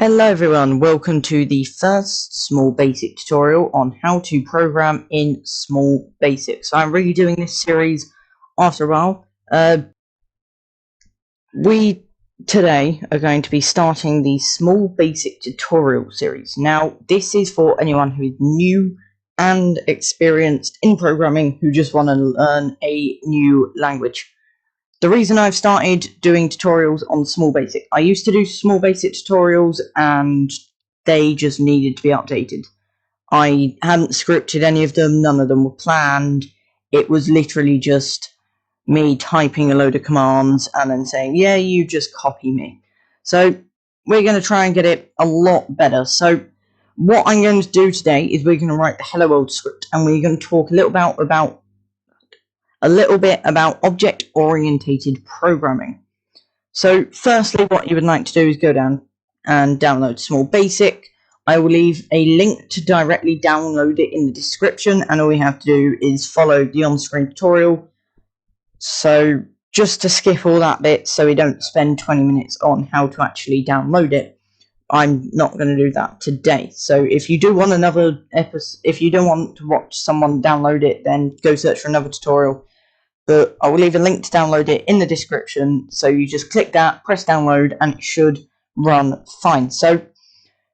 Hello everyone, welcome to the first Small Basic tutorial on how to program in Small Basic. So I'm redoing this series after a while. We today are going to be starting the Small Basic tutorial series. Now this is for anyone who is new and experienced in programming who just want to learn a new language. The reason I've started doing tutorials on Small Basic, I used to do Small Basic tutorials and they just needed to be updated. I hadn't scripted any of them, none of them were planned. It was literally just me typing a load of commands and then saying, yeah, you just copy me. So we're going to try and get it a lot better. So what I'm going to do today is we're going to write the Hello World script and we're going to talk a little bit about object-oriented programming. So firstly, what you would like to do is go down and download Small Basic. I will leave a link to directly download it in the description, and all you have to do is follow the on-screen tutorial. So just to skip all that bit so we don't spend 20 minutes on how to actually download it, I'm not going to do that today. So if you do want another episode, if you don't want to watch someone download it, then go search for another tutorial. But I will leave a link to download it in the description, so you just click that, press download, and it should run fine. So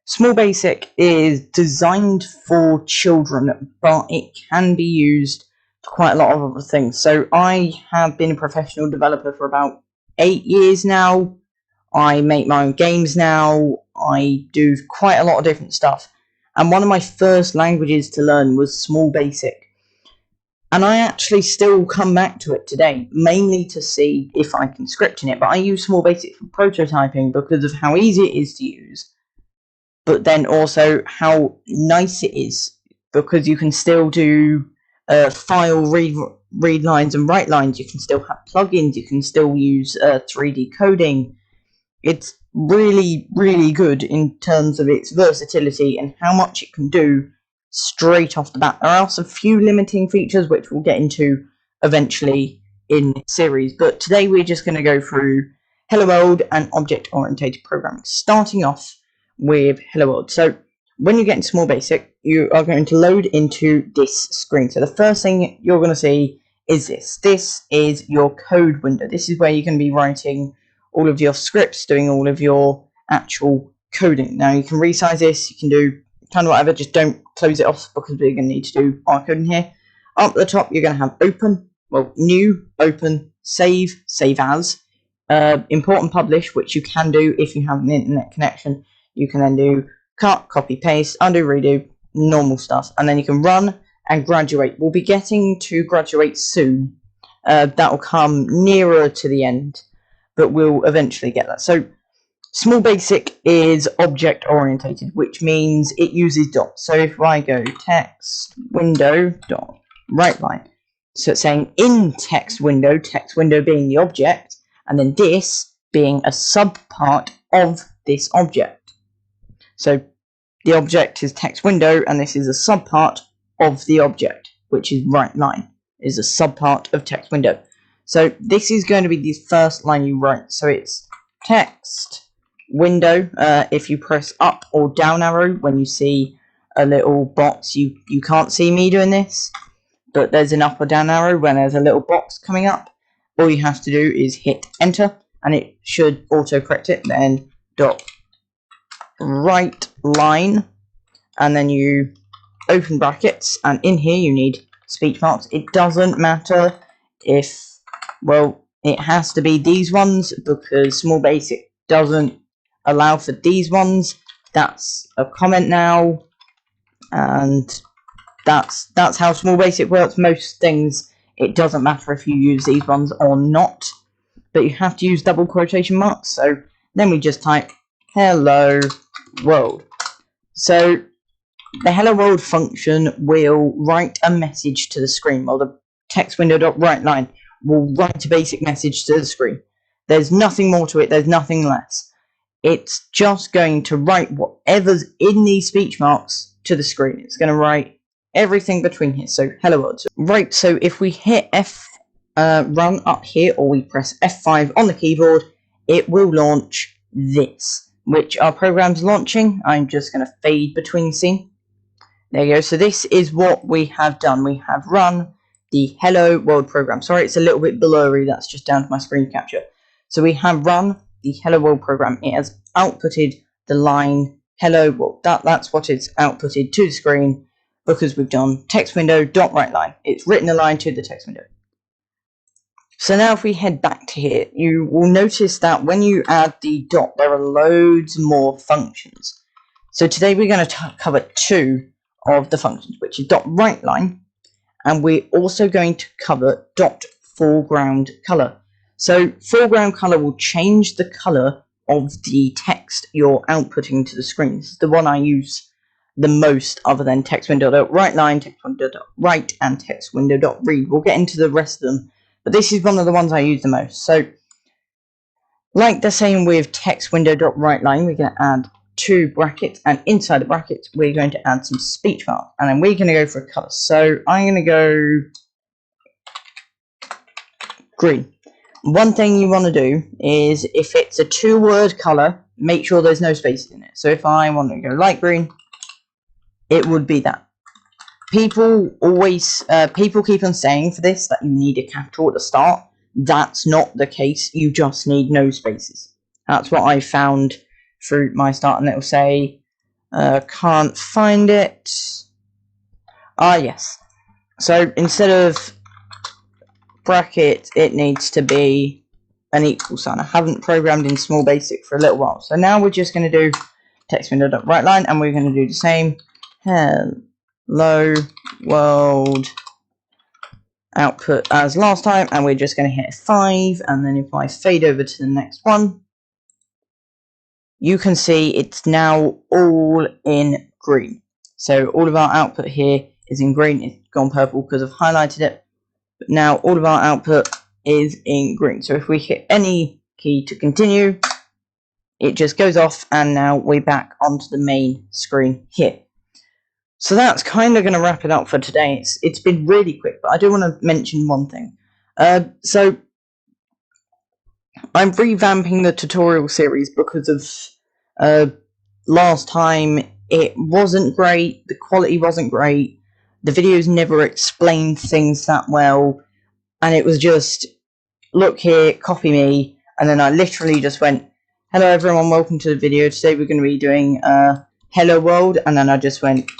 Small Basic is designed for children, but it can be used for quite a lot of other things. So I have been a professional developer for about 8 years now. I make my own games now. I do quite a lot of different stuff. And one of my first languages to learn was Small Basic. And I actually still come back to it today, mainly to see if I can script in it. But I use Small Basic for prototyping because of how easy it is to use, but then also how nice it is because you can still do file read lines and write lines. You can still have plugins. You can still use 3D coding. It's really, really good in terms of its versatility and how much it can do straight off the bat. There are some few limiting features which we'll get into eventually in this series, but today we're just going to go through Hello World and object-oriented programming, starting off with Hello World. So when you get into Small Basic, you are going to load into this screen. So the first thing you're going to see is this. This is your code window. This is where you're going to be writing all of your scripts, doing all of your actual coding. Now you can resize this, you can do kind of whatever, just don't close it off because we're going to need to do our coding here. Up at the top, you're going to have open, well, new, open, save, save as, import and publish, which you can do if you have an internet connection. You can then do cut, copy, paste, undo, redo, normal stuff, and then you can run and graduate. We'll be getting to graduate soon. That will come nearer to the end, but we'll eventually get that. So Small Basic is object-oriented, which means it uses dots. So if I go text window dot writeline, so it's saying in text window being the object, and then this being a subpart of this object. So the object is text window, and this is a subpart of the object, which is writeline, is a subpart of text window. So this is going to be the first line you write. So it's text window. If you press up or down arrow when you see a little box, you can't see me doing this, but there's an up or down arrow when there's a little box coming up. All you have to do is hit enter and it should auto correct it. Then dot right line, and then you open brackets, and in here you need speech marks. It doesn't matter if, well, it has to be these ones because Small Basic doesn't allow for these ones. That's a comment now, and that's how Small Basic works. Most things, it doesn't matter if you use these ones or not, but you have to use double quotation marks. So then we just type hello world. So the hello world function will write a message to the screen. Well, the text window.writeline will write a basic message to the screen. There's nothing more to it, there's nothing less. It's just going to write whatever's in these speech marks to the screen. It's going to write everything between here. So hello world. Right, so if we hit run up here, or we press F5 on the keyboard, it will launch this. which our program's launching. I'm just going to fade between scene. There you go. So this is what we have done. We have run the Hello World program. Sorry, it's a little bit blurry. That's just down to my screen capture. So we have run the Hello World program. It has outputted the line Hello World. That's what it's outputted to the screen because we've done text window dot write line. It's written a line to the text window. So now if we head back to here, you will notice that when you add the dot, there are loads more functions. So today we're going to cover two of the functions, which is dot write line, and we're also going to cover dot foreground color. So foreground color will change the color of the text you're outputting to the screen. This is the one I use the most, other than text window dot write line, text window dot write, and text window dot read. We'll get into the rest of them, but this is one of the ones I use the most. So like the same with text window dot write line, we're going to add two brackets, and inside the brackets we're going to add some speech marks, and then we're going to go for a color. So I'm going to go green. One thing you want to do is, if it's a two-word color, make sure there's no spaces in it. So if I want to go light green, it would be that. People keep on saying for this that you need a capital at the start. That's not the case. You just need no spaces. That's what I found through my start, and it will say can't find it. Yes. So instead of bracket, it needs to be an equal sign. I haven't programmed in small basic for a little while, so now we're just going to do text window dot write line, and we're going to do the same hello world output as last time, and we're just going to hit 5, and then if I fade over to the next one, you can see it's now all in green. So all of our output here is in green. It's gone purple because I've highlighted it, but now all of our output is in green. So if we hit any key to continue, it just goes off, and now we're back onto the main screen here. So that's kind of going to wrap it up for today. It's been really quick, but I do want to mention one thing. So I'm revamping the tutorial series because of last time it wasn't great, the quality wasn't great, the videos never explained things that well, and it was just, look here, copy me, and then I literally just went, hello everyone, welcome to the video. Today we're going to be doing Hello World, and then I just went,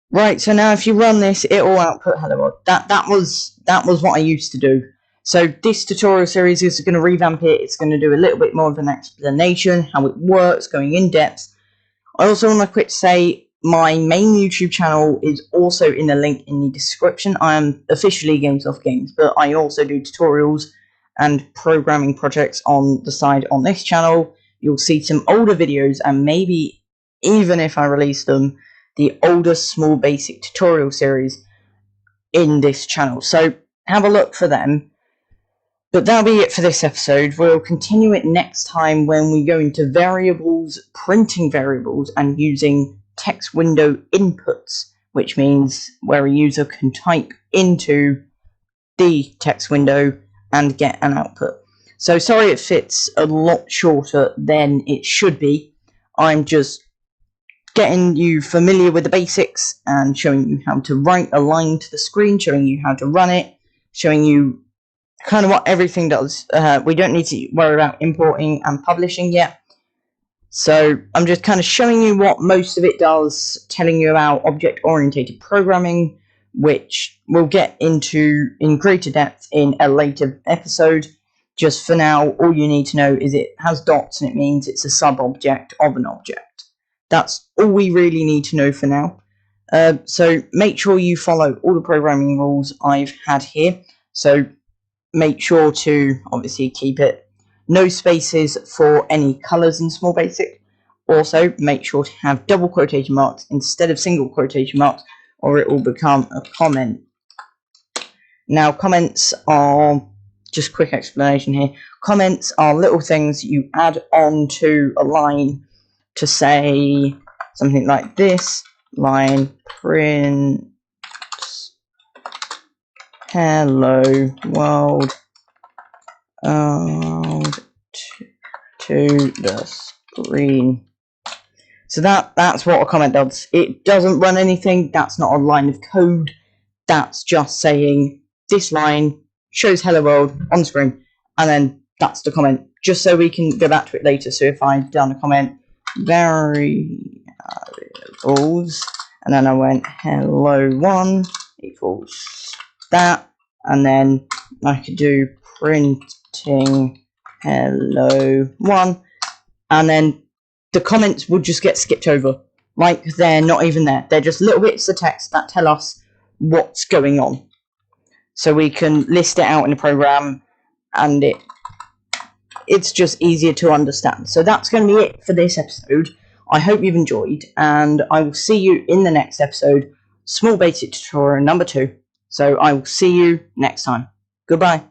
right, so now if you run this, it will output Hello World. That was what I used to do. So this tutorial series is going to revamp it. It's going to do a little bit more of an explanation, how it works, going in depth. I also want to quick say my main YouTube channel is also in the link in the description. I am officially Games Off Games, but I also do tutorials and programming projects on the side on this channel. You'll see some older videos, and maybe even if I release them, the older small basic tutorial series in this channel. So have a look for them. But that'll be it for this episode. We'll continue it next time when we go into variables, printing variables, and using text window inputs, which means where a user can type into the text window and get an output. So sorry if it's a lot shorter than it should be. I'm just getting you familiar with the basics and showing you how to write a line to the screen, showing you how to run it, showing you kind of what everything does. We don't need to worry about importing and publishing yet. So I'm just kind of showing you what most of it does, telling you about object-oriented programming, which we'll get into in greater depth in a later episode. Just for now, all you need to know is it has dots, and it means it's a sub-object of an object. That's all we really need to know for now. So make sure you follow all the programming rules I've had here. So make sure to obviously keep it no spaces for any colors in small basic. Also make sure to have double quotation marks instead of single quotation marks, or it will become a comment. Now comments are, just quick explanation here, comments are little things you add on to a line to say something like this line print hello world to the screen. So that's what a comment does. It doesn't run anything. That's not a line of code. That's just saying this line shows hello world on screen, and then that's the comment, just so we can go back to it later. So if I'd done a comment variables and then I went hello1 equals that, and then I could do printing hello1, and then the comments would just get skipped over, like they're not even there. They're just little bits of text that tell us what's going on, so we can list it out in the program, and it's just easier to understand. So that's going to be it for this episode. I hope you've enjoyed, and I will see you in the next episode, small basic tutorial number 2. So I will see you next time. Goodbye.